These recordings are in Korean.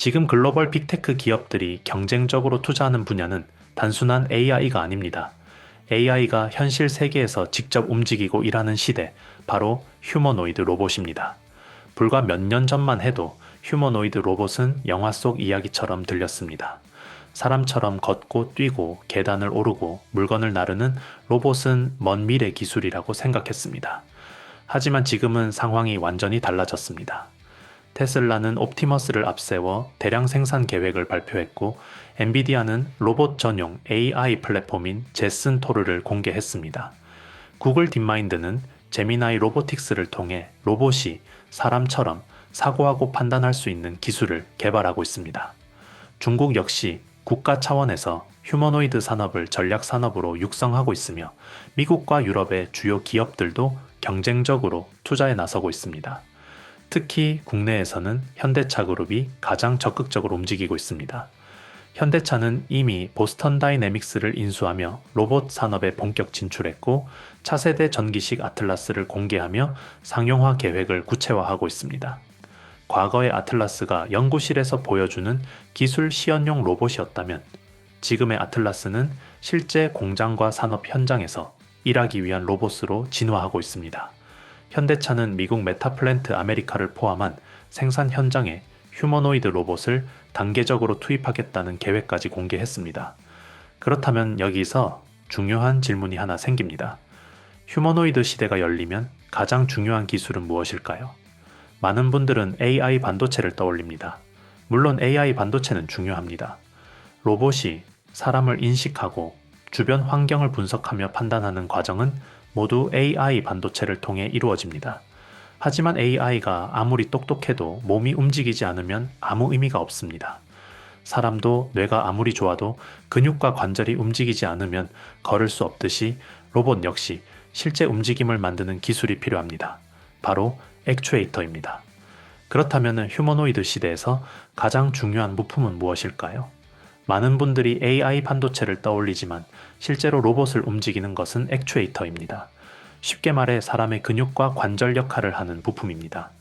지금 글로벌 빅테크 기업들이 경쟁적으로 투자하는 분야는 단순한 AI가 아닙니다. AI가 현실 세계에서 직접 움직이고 일하는 시대, 바로 휴머노이드 로봇입니다. 불과 몇 년 전만 해도 휴머노이드 로봇은 영화 속 이야기처럼 들렸습니다. 사람처럼 걷고 뛰고 계단을 오르고 물건을 나르는 로봇은 먼 미래 기술이라고 생각했습니다. 하지만 지금은 상황이 완전히 달라졌습니다. 테슬라는 옵티머스를 앞세워 대량 생산 계획을 발표했고, 엔비디아는 로봇 전용 AI 플랫폼인 제슨 토르를 공개했습니다. 구글 딥마인드는 제미나이 로보틱스를 통해 로봇이 사람처럼 사고하고 판단할 수 있는 기술을 개발하고 있습니다. 중국 역시 국가 차원에서 휴머노이드 산업을 전략 산업으로 육성하고 있으며, 미국과 유럽의 주요 기업들도 경쟁적으로 투자에 나서고 있습니다. 특히 국내에서는 현대차 그룹이 가장 적극적으로 움직이고 있습니다. 현대차는 이미 보스턴 다이내믹스를 인수하며 로봇 산업에 본격 진출했고, 차세대 전기식 아틀라스를 공개하며 상용화 계획을 구체화하고 있습니다. 과거의 아틀라스가 연구실에서 보여주는 기술 시연용 로봇이었다면, 지금의 아틀라스는 실제 공장과 산업 현장에서 일하기 위한 로봇으로 진화하고 있습니다. 현대차는 미국 메타플랜트 아메리카를 포함한 생산 현장에 휴머노이드 로봇을 단계적으로 투입하겠다는 계획까지 공개했습니다. 그렇다면 여기서 중요한 질문이 하나 생깁니다. 휴머노이드 시대가 열리면 가장 중요한 기술은 무엇일까요? 많은 분들은 AI 반도체를 떠올립니다. 물론 AI 반도체는 중요합니다. 로봇이 사람을 인식하고 주변 환경을 분석하며 판단하는 과정은 모두 AI 반도체를 통해 이루어집니다. 하지만 AI가 아무리 똑똑해도 몸이 움직이지 않으면 아무 의미가 없습니다. 사람도 뇌가 아무리 좋아도 근육과 관절이 움직이지 않으면 걸을 수 없듯이 로봇 역시 실제 움직임을 만드는 기술이 필요합니다. 바로 액추에이터입니다. 그렇다면 휴머노이드 시대에서 가장 중요한 부품은 무엇일까요? 많은 분들이 AI 반도체를 떠올리지만 실제로 로봇을 움직이는 것은 액추에이터입니다. 쉽게 말해 사람의 근육과 관절 역할을 하는 부품입니다.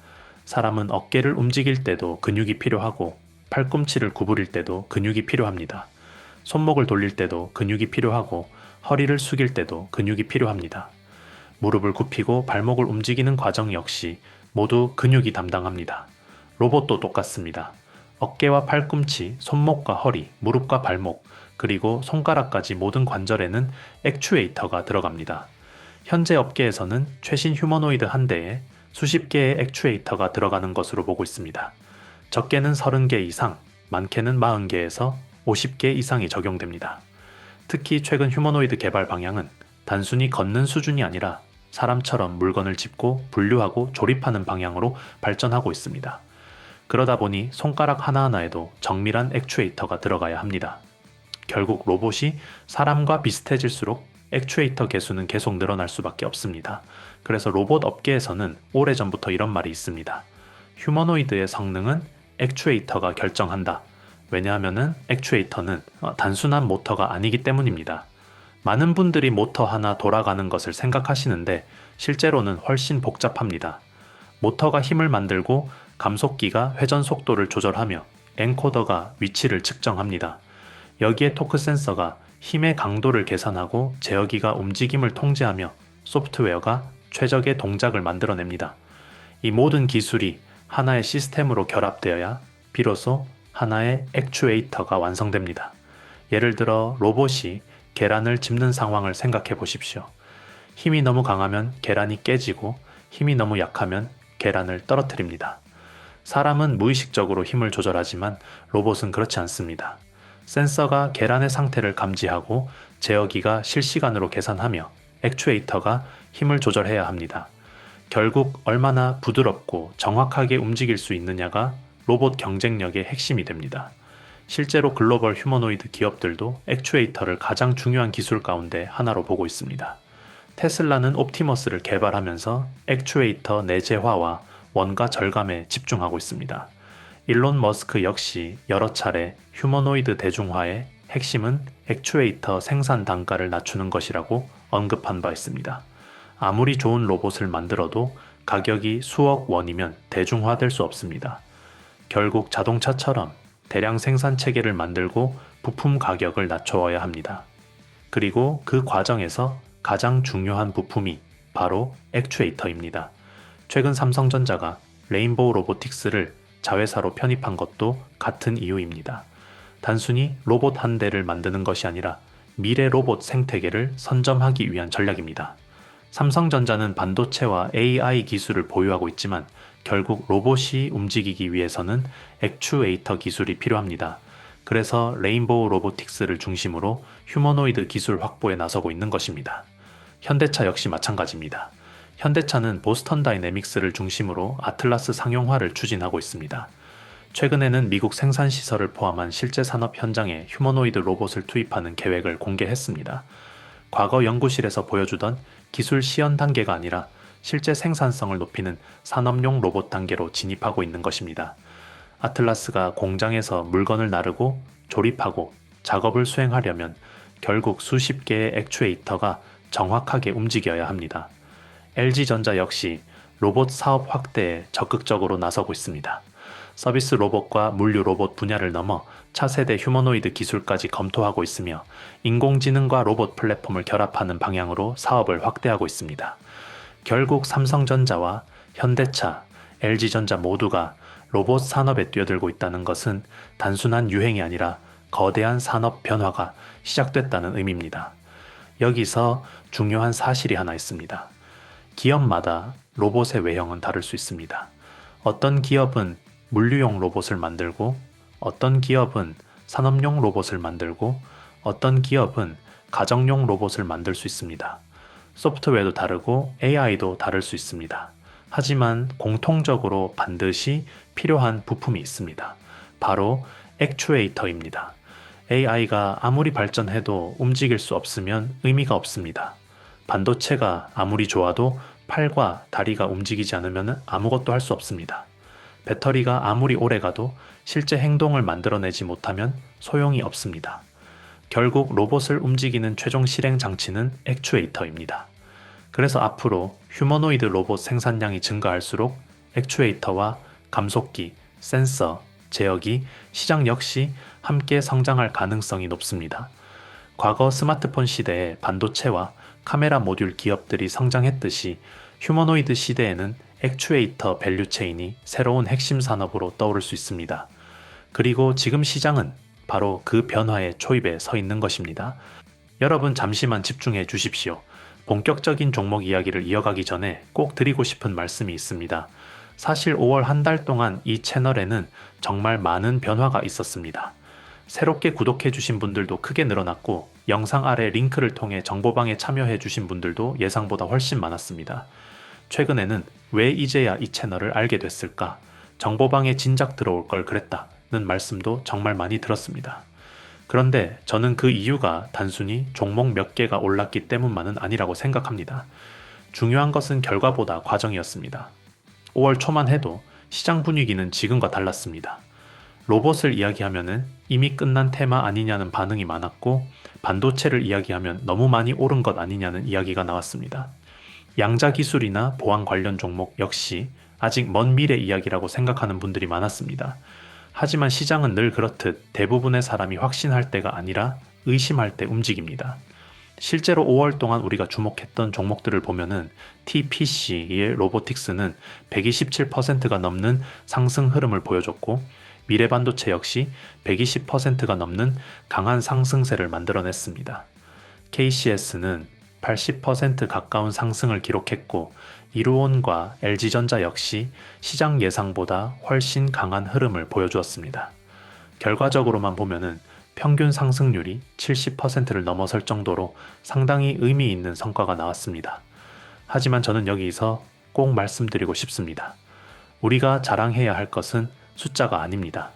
사람은 어깨를 움직일 때도 근육이 필요하고, 팔꿈치를 구부릴 때도 근육이 필요합니다. 손목을 돌릴 때도 근육이 필요하고, 허리를 숙일 때도 근육이 필요합니다. 무릎을 굽히고 발목을 움직이는 과정 역시 모두 근육이 담당합니다. 로봇도 똑같습니다. 어깨와 팔꿈치, 손목과 허리, 무릎과 발목, 그리고 손가락까지 모든 관절에는 액추에이터가 들어갑니다. 현재 업계에서는 최신 휴머노이드 한 대에 수십 개의 액추에이터가 들어가는 것으로 보고 있습니다. 적게는 30개 이상, 많게는 40개에서 50개 이상이 적용됩니다. 특히 최근 휴머노이드 개발 방향은 단순히 걷는 수준이 아니라 사람처럼 물건을 짚고 분류하고 조립하는 방향으로 발전하고 있습니다. 그러다 보니 손가락 하나하나에도 정밀한 액추에이터가 들어가야 합니다. 결국 로봇이 사람과 비슷해질수록 액추에이터 개수는 계속 늘어날 수밖에 없습니다. 그래서 로봇 업계에서는 오래전부터 이런 말이 있습니다. 휴머노이드의 성능은 액추에이터가 결정한다. 왜냐하면 액추에이터는 단순한 모터가 아니기 때문입니다. 많은 분들이 모터 하나 돌아가는 것을 생각하시는데 실제로는 훨씬 복잡합니다. 모터가 힘을 만들고 감속기가 회전 속도를 조절하며 엔코더가 위치를 측정합니다. 여기에 토크 센서가 힘의 강도를 계산하고 제어기가 움직임을 통제하며 소프트웨어가 최적의 동작을 만들어냅니다. 이 모든 기술이 하나의 시스템으로 결합되어야 비로소 하나의 액추에이터가 완성됩니다. 예를 들어 로봇이 계란을 짚는 상황을 생각해 보십시오. 힘이 너무 강하면 계란이 깨지고, 힘이 너무 약하면 계란을 떨어뜨립니다. 사람은 무의식적으로 힘을 조절하지만 로봇은 그렇지 않습니다. 센서가 계란의 상태를 감지하고 제어기가 실시간으로 계산하며 액추에이터가 힘을 조절해야 합니다. 결국 얼마나 부드럽고 정확하게 움직일 수 있느냐가 로봇 경쟁력의 핵심이 됩니다. 실제로 글로벌 휴머노이드 기업들도 액추에이터를 가장 중요한 기술 가운데 하나로 보고 있습니다. 테슬라는 옵티머스를 개발하면서 액추에이터 내재화와 원가 절감에 집중하고 있습니다. 일론 머스크 역시 여러 차례 휴머노이드 대중화의 핵심은 액추에이터 생산 단가를 낮추는 것이라고 언급한 바 있습니다. 아무리 좋은 로봇을 만들어도 가격이 수억 원이면 대중화될 수 없습니다. 결국 자동차처럼 대량 생산 체계를 만들고 부품 가격을 낮추어야 합니다. 그리고 그 과정에서 가장 중요한 부품이 바로 액추에이터입니다. 최근 삼성전자가 레인보우 로보틱스를 자회사로 편입한 것도 같은 이유입니다. 단순히 로봇 한 대를 만드는 것이 아니라 미래 로봇 생태계를 선점하기 위한 전략입니다. 삼성전자는 반도체와 AI 기술을 보유하고 있지만 결국 로봇이 움직이기 위해서는 액추에이터 기술이 필요합니다. 그래서 레인보우 로보틱스를 중심으로 휴머노이드 기술 확보에 나서고 있는 것입니다. 현대차 역시 마찬가지입니다. 현대차는 보스턴 다이내믹스를 중심으로 아틀라스 상용화를 추진하고 있습니다. 최근에는 미국 생산시설을 포함한 실제 산업 현장에 휴머노이드 로봇을 투입하는 계획을 공개했습니다. 과거 연구실에서 보여주던 기술 시연 단계가 아니라 실제 생산성을 높이는 산업용 로봇 단계로 진입하고 있는 것입니다. 아틀라스가 공장에서 물건을 나르고 조립하고 작업을 수행하려면 결국 수십 개의 액추에이터가 정확하게 움직여야 합니다. LG전자 역시 로봇 사업 확대에 적극적으로 나서고 있습니다. 서비스 로봇과 물류 로봇 분야를 넘어 차세대 휴머노이드 기술까지 검토하고 있으며 인공지능과 로봇 플랫폼을 결합하는 방향으로 사업을 확대하고 있습니다. 결국 삼성전자와 현대차, LG전자 모두가 로봇 산업에 뛰어들고 있다는 것은 단순한 유행이 아니라 거대한 산업 변화가 시작됐다는 의미입니다. 여기서 중요한 사실이 하나 있습니다. 기업마다 로봇의 외형은 다를 수 있습니다. 어떤 기업은 물류용 로봇을 만들고, 어떤 기업은 산업용 로봇을 만들고, 어떤 기업은 가정용 로봇을 만들 수 있습니다. 소프트웨어도 다르고 AI도 다를 수 있습니다. 하지만 공통적으로 반드시 필요한 부품이 있습니다. 바로 액추에이터입니다. AI가 아무리 발전해도 움직일 수 없으면 의미가 없습니다. 반도체가 아무리 좋아도 팔과 다리가 움직이지 않으면 아무것도 할 수 없습니다. 배터리가 아무리 오래가도 실제 행동을 만들어내지 못하면 소용이 없습니다. 결국 로봇을 움직이는 최종 실행 장치는 액추에이터입니다. 그래서 앞으로 휴머노이드 로봇 생산량이 증가할수록 액추에이터와 감속기, 센서, 제어기, 시장 역시 함께 성장할 가능성이 높습니다. 과거 스마트폰 시대에 반도체와 카메라 모듈 기업들이 성장했듯이 휴머노이드 시대에는 액추에이터 밸류체인이 새로운 핵심 산업으로 떠오를 수 있습니다. 그리고 지금 시장은 바로 그 변화의 초입에 서 있는 것입니다. 여러분 잠시만 집중해 주십시오. 본격적인 종목 이야기를 이어가기 전에 꼭 드리고 싶은 말씀이 있습니다. 사실 5월 한 달 동안 이 채널에는 정말 많은 변화가 있었습니다. 새롭게 구독해 주신 분들도 크게 늘어났고 영상 아래 링크를 통해 정보방에 참여해 주신 분들도 예상보다 훨씬 많았습니다. 최근에는 왜 이제야 이 채널을 알게 됐을까? 정보방에 진작 들어올 걸 그랬다는 말씀도 정말 많이 들었습니다. 그런데 저는 그 이유가 단순히 종목 몇 개가 올랐기 때문만은 아니라고 생각합니다. 중요한 것은 결과보다 과정이었습니다. 5월 초만 해도 시장 분위기는 지금과 달랐습니다. 로봇을 이야기하면은 이미 끝난 테마 아니냐는 반응이 많았고 반도체를 이야기하면 너무 많이 오른 것 아니냐는 이야기가 나왔습니다. 양자 기술이나 보안 관련 종목 역시 아직 먼 미래 이야기라고 생각하는 분들이 많았습니다. 하지만 시장은 늘 그렇듯 대부분의 사람이 확신할 때가 아니라 의심할 때 움직입니다. 실제로 5월 동안 우리가 주목했던 종목들을 보면은 TPC의 로보틱스는 127%가 넘는 상승 흐름을 보여줬고 미래반도체 역시 120%가 넘는 강한 상승세를 만들어냈습니다. KCS는 80% 가까운 상승을 기록했고 이루온과 LG전자 역시 시장 예상보다 훨씬 강한 흐름을 보여주었습니다. 결과적으로만 보면은 평균 상승률이 70%를 넘어설 정도로 상당히 의미 있는 성과가 나왔습니다. 하지만 저는 여기서 꼭 말씀드리고 싶습니다. 우리가 자랑해야 할 것은 숫자가 아닙니다.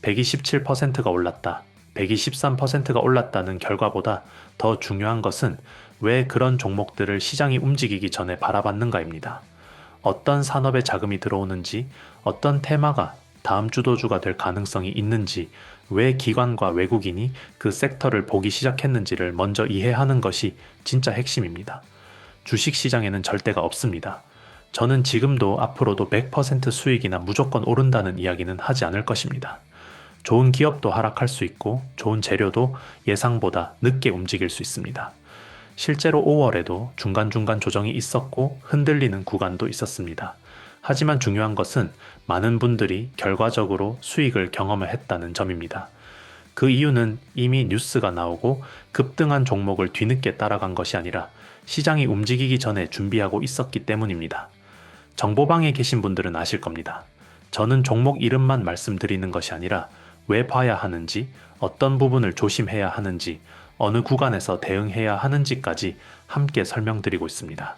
127%가 올랐다, 123%가 올랐다는 결과보다 더 중요한 것은 왜 그런 종목들을 시장이 움직이기 전에 바라봤는가입니다. 어떤 산업에 자금이 들어오는지, 어떤 테마가 다음 주도주가 될 가능성이 있는지, 왜 기관과 외국인이 그 섹터를 보기 시작했는지를 먼저 이해하는 것이 진짜 핵심입니다. 주식시장에는 절대가 없습니다. 저는 지금도 앞으로도 100% 수익이나 무조건 오른다는 이야기는 하지 않을 것입니다. 좋은 기업도 하락할 수 있고 좋은 재료도 예상보다 늦게 움직일 수 있습니다. 실제로 5월에도 중간중간 조정이 있었고 흔들리는 구간도 있었습니다. 하지만 중요한 것은 많은 분들이 결과적으로 수익을 경험을 했다는 점입니다. 그 이유는 이미 뉴스가 나오고 급등한 종목을 뒤늦게 따라간 것이 아니라 시장이 움직이기 전에 준비하고 있었기 때문입니다. 정보방에 계신 분들은 아실 겁니다. 저는 종목 이름만 말씀드리는 것이 아니라 왜 봐야 하는지, 어떤 부분을 조심해야 하는지, 어느 구간에서 대응해야 하는지까지 함께 설명드리고 있습니다.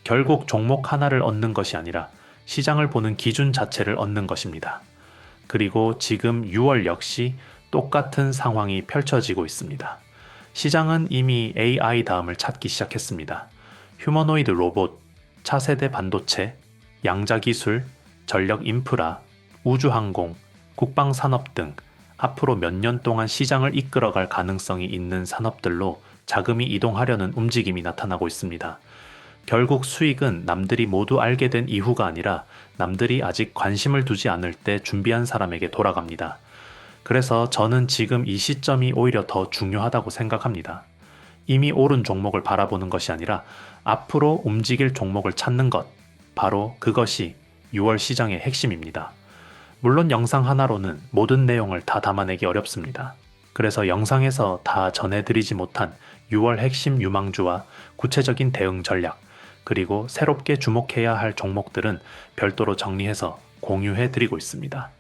결국 종목 하나를 얻는 것이 아니라 시장을 보는 기준 자체를 얻는 것입니다. 그리고 지금 6월 역시 똑같은 상황이 펼쳐지고 있습니다. 시장은 이미 AI 다음을 찾기 시작했습니다. 휴머노이드 로봇, 차세대 반도체, 양자기술, 전력 인프라, 우주항공, 국방산업 등 앞으로 몇 년 동안 시장을 이끌어갈 가능성이 있는 산업들로 자금이 이동하려는 움직임이 나타나고 있습니다. 결국 수익은 남들이 모두 알게 된 이후가 아니라 남들이 아직 관심을 두지 않을 때 준비한 사람에게 돌아갑니다. 그래서 저는 지금 이 시점이 오히려 더 중요하다고 생각합니다. 이미 오른 종목을 바라보는 것이 아니라 앞으로 움직일 종목을 찾는 것, 바로 그것이 6월 시장의 핵심입니다. 물론 영상 하나로는 모든 내용을 다 담아내기 어렵습니다. 그래서 영상에서 다 전해드리지 못한 6월 핵심 유망주와 구체적인 대응 전략, 그리고 새롭게 주목해야 할 종목들은 별도로 정리해서 공유해드리고 있습니다.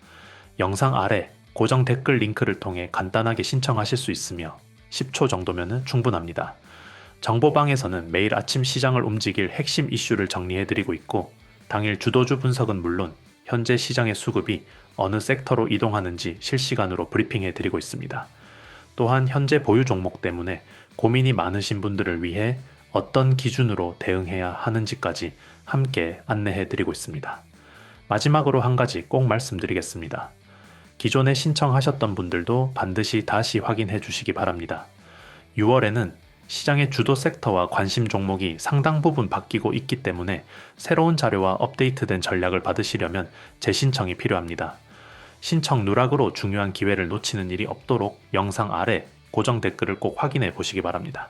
영상 아래 고정 댓글 링크를 통해 간단하게 신청하실 수 있으며 10초 정도면 충분합니다. 정보방에서는 매일 아침 시장을 움직일 핵심 이슈를 정리해드리고 있고 당일 주도주 분석은 물론 현재 시장의 수급이 어느 섹터로 이동하는지 실시간으로 브리핑해드리고 있습니다. 또한 현재 보유 종목 때문에 고민이 많으신 분들을 위해 어떤 기준으로 대응해야 하는지까지 함께 안내해드리고 있습니다. 마지막으로 한 가지 꼭 말씀드리겠습니다. 기존에 신청하셨던 분들도 반드시 다시 확인해 주시기 바랍니다. 6월에는 시장의 주도 섹터와 관심 종목이 상당 부분 바뀌고 있기 때문에 새로운 자료와 업데이트된 전략을 받으시려면 재신청이 필요합니다. 신청 누락으로 중요한 기회를 놓치는 일이 없도록 영상 아래 고정 댓글을 꼭 확인해 보시기 바랍니다.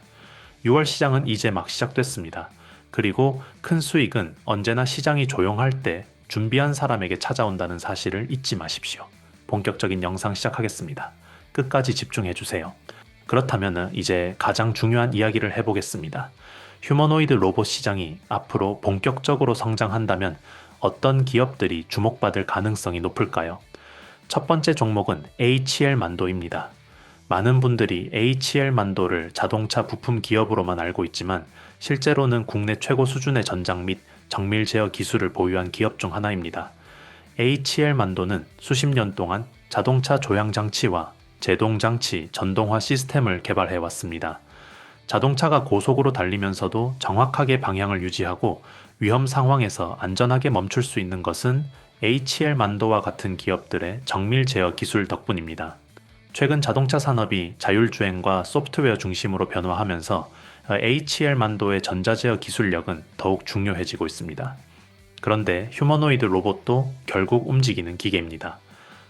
6월 시장은 이제 막 시작됐습니다. 그리고 큰 수익은 언제나 시장이 조용할 때 준비한 사람에게 찾아온다는 사실을 잊지 마십시오. 본격적인 영상 시작하겠습니다. 끝까지 집중해 주세요. 그렇다면 이제 가장 중요한 이야기를 해보겠습니다. 휴머노이드 로봇 시장이 앞으로 본격적으로 성장한다면 어떤 기업들이 주목받을 가능성이 높을까요? 첫 번째 종목은 HL 만도입니다. 많은 분들이 HL 만도를 자동차 부품 기업으로만 알고 있지만 실제로는 국내 최고 수준의 전장 및 정밀 제어 기술을 보유한 기업 중 하나입니다. HL 만도는 수십 년 동안 자동차 조향 장치와 제동 장치, 전동화 시스템을 개발해 왔습니다. 자동차가 고속으로 달리면서도 정확하게 방향을 유지하고 위험 상황에서 안전하게 멈출 수 있는 것은 HL 만도와 같은 기업들의 정밀 제어 기술 덕분입니다. 최근 자동차 산업이 자율주행과 소프트웨어 중심으로 변화하면서 HL 만도의 전자제어 기술력은 더욱 중요해지고 있습니다. 그런데 휴머노이드 로봇도 결국 움직이는 기계입니다.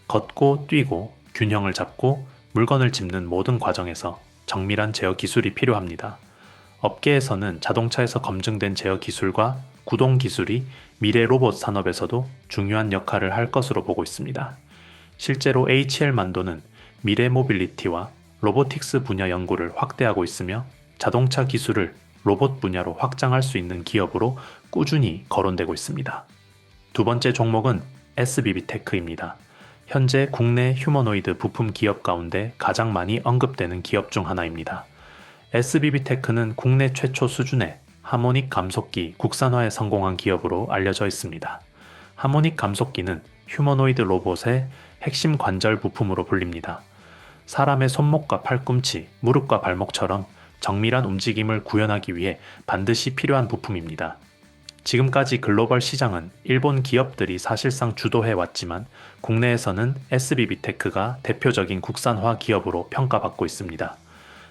걷고 뛰고 균형을 잡고 물건을 짚는 모든 과정에서 정밀한 제어 기술이 필요합니다. 업계에서는 자동차에서 검증된 제어 기술과 구동 기술이 미래 로봇 산업에서도 중요한 역할을 할 것으로 보고 있습니다. 실제로 HL 만도는 미래 모빌리티와 로보틱스 분야 연구를 확대하고 있으며 자동차 기술을 로봇 분야로 확장할 수 있는 기업으로 꾸준히 거론되고 있습니다. 두 번째 종목은 SBB테크입니다. 현재 국내 휴머노이드 부품 기업 가운데 가장 많이 언급되는 기업 중 하나입니다. SBB테크는 국내 최초 수준의 하모닉 감속기 국산화에 성공한 기업으로 알려져 있습니다. 하모닉 감속기는 휴머노이드 로봇의 핵심 관절 부품으로 불립니다. 사람의 손목과 팔꿈치, 무릎과 발목처럼 정밀한 움직임을 구현하기 위해 반드시 필요한 부품입니다. 지금까지 글로벌 시장은 일본 기업들이 사실상 주도해 왔지만 국내에서는 SBB테크가 대표적인 국산화 기업으로 평가받고 있습니다.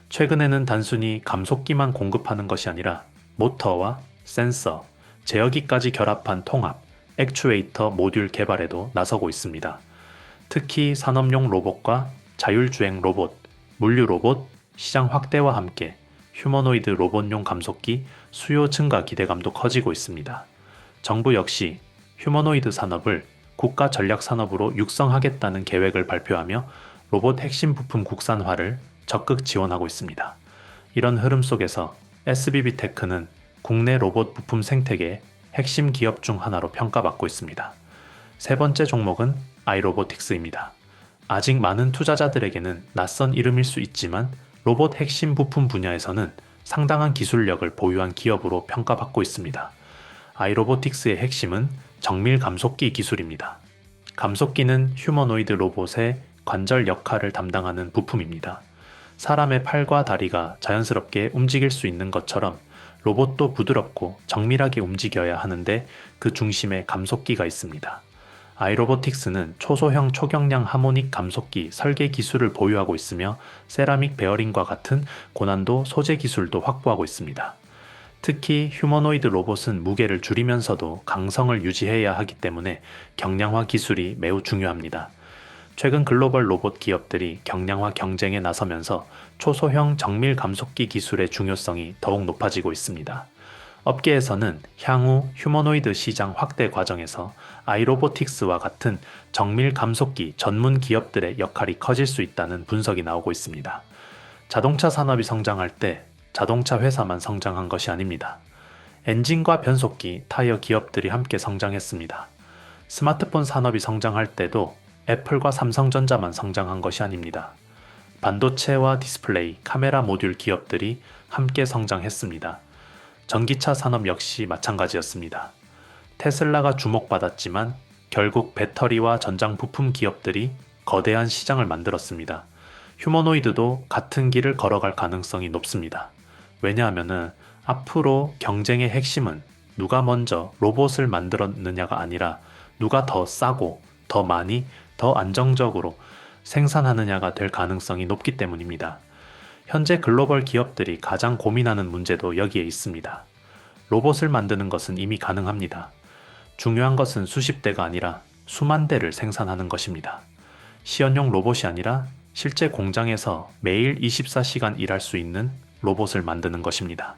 최근에는 단순히 감속기만 공급하는 것이 아니라 모터와 센서, 제어기까지 결합한 통합, 액추에이터 모듈 개발에도 나서고 있습니다. 특히 산업용 로봇과 자율주행 로봇, 물류 로봇, 시장 확대와 함께 휴머노이드 로봇용 감속기 수요 증가 기대감도 커지고 있습니다. 정부 역시 휴머노이드 산업을 국가 전략 산업으로 육성하겠다는 계획을 발표하며 로봇 핵심 부품 국산화를 적극 지원하고 있습니다. 이런 흐름 속에서 SBB테크는 국내 로봇 부품 생태계의 핵심 기업 중 하나로 평가받고 있습니다. 세 번째 종목은 아이로보틱스입니다. 아직 많은 투자자들에게는 낯선 이름일 수 있지만 로봇 핵심 부품 분야에서는 상당한 기술력을 보유한 기업으로 평가받고 있습니다. 아이로보틱스의 핵심은 정밀 감속기 기술입니다. 감속기는 휴머노이드 로봇의 관절 역할을 담당하는 부품입니다. 사람의 팔과 다리가 자연스럽게 움직일 수 있는 것처럼 로봇도 부드럽고 정밀하게 움직여야 하는데 그 중심에 감속기가 있습니다. 아이로보틱스는 초소형 초경량 하모닉 감속기 설계 기술을 보유하고 있으며 세라믹 베어링과 같은 고난도 소재 기술도 확보하고 있습니다. 특히 휴머노이드 로봇은 무게를 줄이면서도 강성을 유지해야 하기 때문에 경량화 기술이 매우 중요합니다. 최근 글로벌 로봇 기업들이 경량화 경쟁에 나서면서 초소형 정밀 감속기 기술의 중요성이 더욱 높아지고 있습니다. 업계에서는 향후 휴머노이드 시장 확대 과정에서 아이로보틱스와 같은 정밀 감속기 전문 기업들의 역할이 커질 수 있다는 분석이 나오고 있습니다. 자동차 산업이 성장할 때 자동차 회사만 성장한 것이 아닙니다. 엔진과 변속기, 타이어 기업들이 함께 성장했습니다. 스마트폰 산업이 성장할 때도 애플과 삼성전자만 성장한 것이 아닙니다. 반도체와 디스플레이, 카메라 모듈 기업들이 함께 성장했습니다. 전기차 산업 역시 마찬가지였습니다. 테슬라가 주목받았지만 결국 배터리와 전장 부품 기업들이 거대한 시장을 만들었습니다. 휴머노이드도 같은 길을 걸어갈 가능성이 높습니다. 왜냐하면 앞으로 경쟁의 핵심은 누가 먼저 로봇을 만들었느냐가 아니라 누가 더 싸고 더 많이 더 안정적으로 생산하느냐가 될 가능성이 높기 때문입니다. 현재 글로벌 기업들이 가장 고민하는 문제도 여기에 있습니다. 로봇을 만드는 것은 이미 가능합니다. 중요한 것은 수십 대가 아니라 수만 대를 생산하는 것입니다. 시연용 로봇이 아니라 실제 공장에서 매일 24시간 일할 수 있는 로봇을 만드는 것입니다.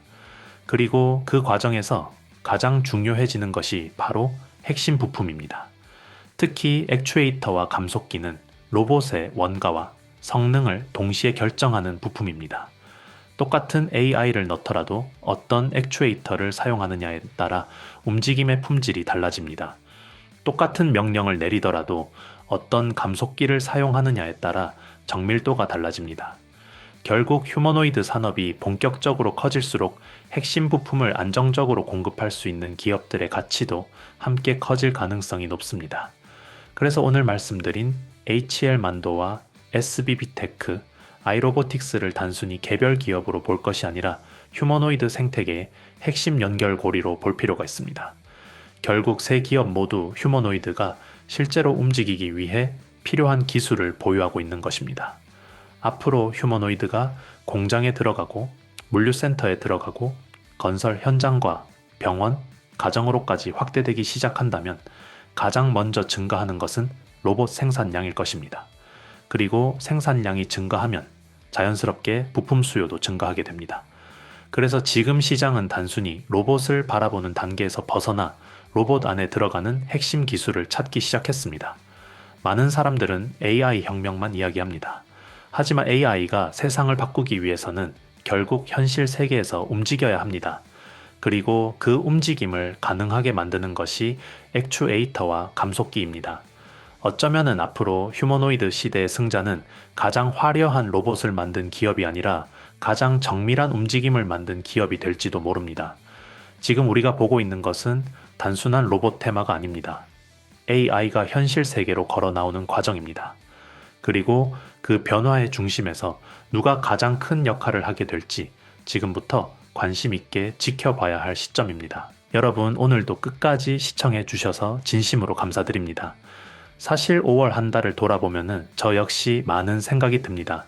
그리고 그 과정에서 가장 중요해지는 것이 바로 핵심 부품입니다. 특히 액추에이터와 감속기는 로봇의 원가와 성능을 동시에 결정하는 부품입니다. 똑같은 AI를 넣더라도 어떤 액추에이터를 사용하느냐에 따라 움직임의 품질이 달라집니다. 똑같은 명령을 내리더라도 어떤 감속기를 사용하느냐에 따라 정밀도가 달라집니다. 결국 휴머노이드 산업이 본격적으로 커질수록 핵심 부품을 안정적으로 공급할 수 있는 기업들의 가치도 함께 커질 가능성이 높습니다. 그래서 오늘 말씀드린 HL만도와 SBB테크, 아이로보틱스를 단순히 개별 기업으로 볼 것이 아니라 휴머노이드 생태계의 핵심 연결고리로 볼 필요가 있습니다. 결국 세 기업 모두 휴머노이드가 실제로 움직이기 위해 필요한 기술을 보유하고 있는 것입니다. 앞으로 휴머노이드가 공장에 들어가고 물류센터에 들어가고 건설 현장과 병원, 가정으로까지 확대되기 시작한다면 가장 먼저 증가하는 것은 로봇 생산량일 것입니다. 그리고 생산량이 증가하면 자연스럽게 부품 수요도 증가하게 됩니다. 그래서 지금 시장은 단순히 로봇을 바라보는 단계에서 벗어나 로봇 안에 들어가는 핵심 기술을 찾기 시작했습니다. 많은 사람들은 AI 혁명만 이야기합니다. 하지만 AI가 세상을 바꾸기 위해서는 결국 현실 세계에서 움직여야 합니다. 그리고 그 움직임을 가능하게 만드는 것이 액추에이터와 감속기입니다. 어쩌면은 앞으로 휴머노이드 시대의 승자는 가장 화려한 로봇을 만든 기업이 아니라 가장 정밀한 움직임을 만든 기업이 될지도 모릅니다. 지금 우리가 보고 있는 것은 단순한 로봇 테마가 아닙니다. AI가 현실 세계로 걸어 나오는 과정입니다. 그리고 그 변화의 중심에서 누가 가장 큰 역할을 하게 될지 지금부터 관심 있게 지켜봐야 할 시점입니다. 여러분 오늘도 끝까지 시청해 주셔서 진심으로 감사드립니다. 사실 5월 한 달을 돌아보면은 저 역시 많은 생각이 듭니다.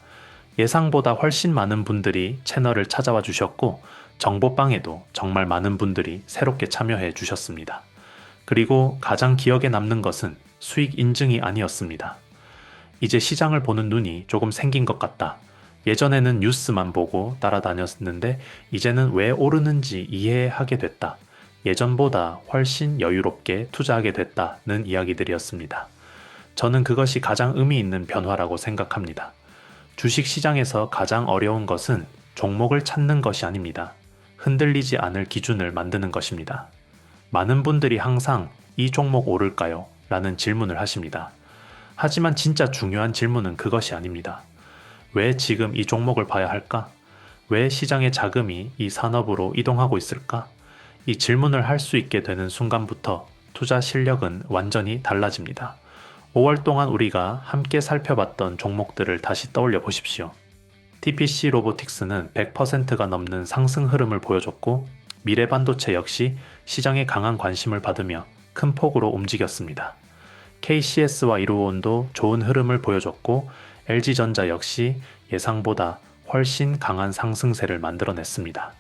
예상보다 훨씬 많은 분들이 채널을 찾아와 주셨고 정보방에도 정말 많은 분들이 새롭게 참여해 주셨습니다. 그리고 가장 기억에 남는 것은 수익 인증이 아니었습니다. 이제 시장을 보는 눈이 조금 생긴 것 같다. 예전에는 뉴스만 보고 따라다녔는데 이제는 왜 오르는지 이해하게 됐다. 예전보다 훨씬 여유롭게 투자하게 됐다는 이야기들이었습니다. 저는 그것이 가장 의미 있는 변화라고 생각합니다. 주식 시장에서 가장 어려운 것은 종목을 찾는 것이 아닙니다. 흔들리지 않을 기준을 만드는 것입니다. 많은 분들이 항상 이 종목 오를까요? 라는 질문을 하십니다. 하지만 진짜 중요한 질문은 그것이 아닙니다. 왜 지금 이 종목을 봐야 할까? 왜 시장의 자금이 이 산업으로 이동하고 있을까? 이 질문을 할 수 있게 되는 순간부터 투자 실력은 완전히 달라집니다. 5월 동안 우리가 함께 살펴봤던 종목들을 다시 떠올려 보십시오. TPC 로보틱스는 100%가 넘는 상승 흐름을 보여줬고 미래반도체 역시 시장에 강한 관심을 받으며 큰 폭으로 움직였습니다. KCS와 이루온도 좋은 흐름을 보여줬고 LG전자 역시 예상보다 훨씬 강한 상승세를 만들어냈습니다.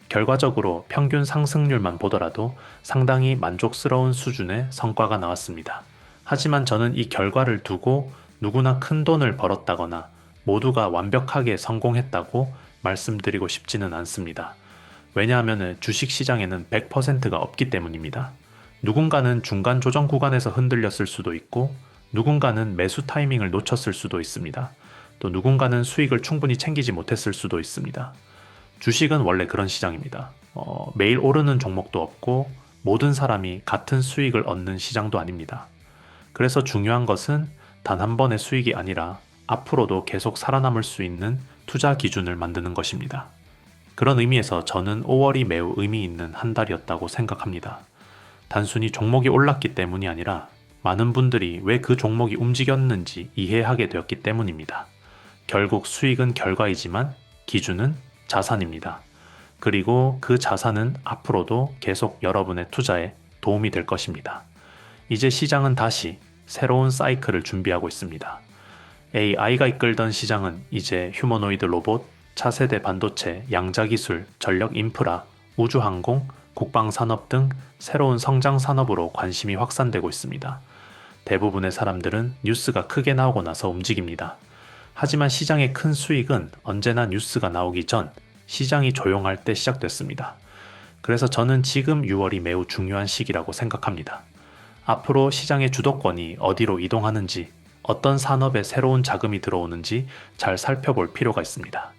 결과적으로 평균 상승률만 보더라도 상당히 만족스러운 수준의 성과가 나왔습니다. 하지만 저는 이 결과를 두고 누구나 큰 돈을 벌었다거나 모두가 완벽하게 성공했다고 말씀드리고 싶지는 않습니다. 왜냐하면 주식시장에는 100%가 없기 때문입니다. 누군가는 중간 조정 구간에서 흔들렸을 수도 있고 누군가는 매수 타이밍을 놓쳤을 수도 있습니다. 또 누군가는 수익을 충분히 챙기지 못했을 수도 있습니다. 주식은 원래 그런 시장입니다. 매일 오르는 종목도 없고 모든 사람이 같은 수익을 얻는 시장도 아닙니다. 그래서 중요한 것은 단 한 번의 수익이 아니라 앞으로도 계속 살아남을 수 있는 투자 기준을 만드는 것입니다. 그런 의미에서 저는 5월이 매우 의미 있는 한 달이었다고 생각합니다. 단순히 종목이 올랐기 때문이 아니라 많은 분들이 왜 그 종목이 움직였는지 이해하게 되었기 때문입니다. 결국 수익은 결과이지만 기준은 자산입니다. 그리고 그 자산은 앞으로도 계속 여러분의 투자에 도움이 될 것입니다. 이제 시장은 다시 새로운 사이클을 준비하고 있습니다. AI가 이끌던 시장은 이제 휴머노이드 로봇, 차세대 반도체, 양자기술, 전력 인프라, 우주항공, 국방산업 등 새로운 성장 산업으로 관심이 확산되고 있습니다. 대부분의 사람들은 뉴스가 크게 나오고 나서 움직입니다. 하지만 시장의 큰 수익은 언제나 뉴스가 나오기 전 시장이 조용할 때 시작됐습니다. 그래서 저는 지금 6월이 매우 중요한 시기라고 생각합니다. 앞으로 시장의 주도권이 어디로 이동하는지, 어떤 산업에 새로운 자금이 들어오는지 잘 살펴볼 필요가 있습니다.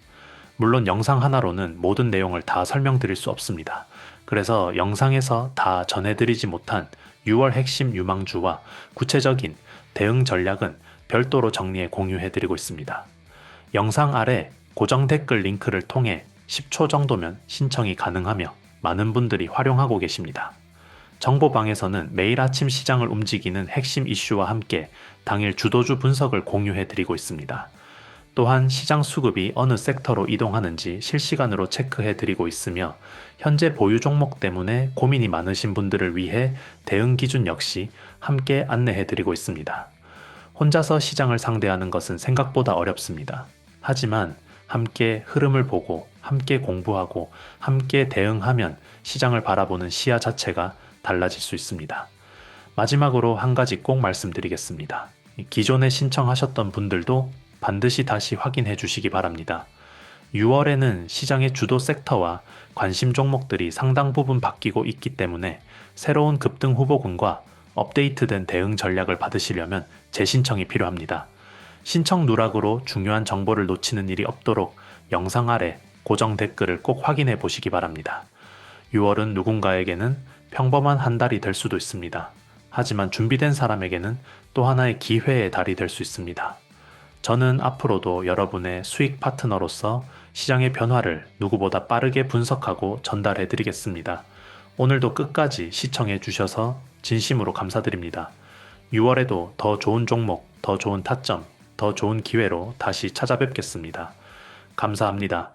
물론 영상 하나로는 모든 내용을 다 설명드릴 수 없습니다. 그래서 영상에서 다 전해드리지 못한 6월 핵심 유망주와 구체적인 대응 전략은 별도로 정리해 공유해드리고 있습니다. 영상 아래 고정 댓글 링크를 통해 10초 정도면 신청이 가능하며 많은 분들이 활용하고 계십니다. 정보방에서는 매일 아침 시장을 움직이는 핵심 이슈와 함께 당일 주도주 분석을 공유해드리고 있습니다. 또한 시장 수급이 어느 섹터로 이동하는지 실시간으로 체크해드리고 있으며 현재 보유 종목 때문에 고민이 많으신 분들을 위해 대응 기준 역시 함께 안내해드리고 있습니다. 혼자서 시장을 상대하는 것은 생각보다 어렵습니다. 하지만 함께 흐름을 보고 함께 공부하고 함께 대응하면 시장을 바라보는 시야 자체가 달라질 수 있습니다. 마지막으로 한 가지 꼭 말씀드리겠습니다. 기존에 신청하셨던 분들도 반드시 다시 확인해 주시기 바랍니다. 6월에는 시장의 주도 섹터와 관심 종목들이 상당 부분 바뀌고 있기 때문에 새로운 급등 후보군과 업데이트된 대응 전략을 받으시려면 재신청이 필요합니다. 신청 누락으로 중요한 정보를 놓치는 일이 없도록 영상 아래 고정 댓글을 꼭 확인해 보시기 바랍니다. 6월은 누군가에게는 평범한 한 달이 될 수도 있습니다. 하지만 준비된 사람에게는 또 하나의 기회의 달이 될 수 있습니다. 저는 앞으로도 여러분의 수익 파트너로서 시장의 변화를 누구보다 빠르게 분석하고 전달해 드리겠습니다. 오늘도 끝까지 시청해 주셔서 진심으로 감사드립니다. 6월에도 더 좋은 종목, 더 좋은 타점, 더 좋은 기회로 다시 찾아뵙겠습니다. 감사합니다.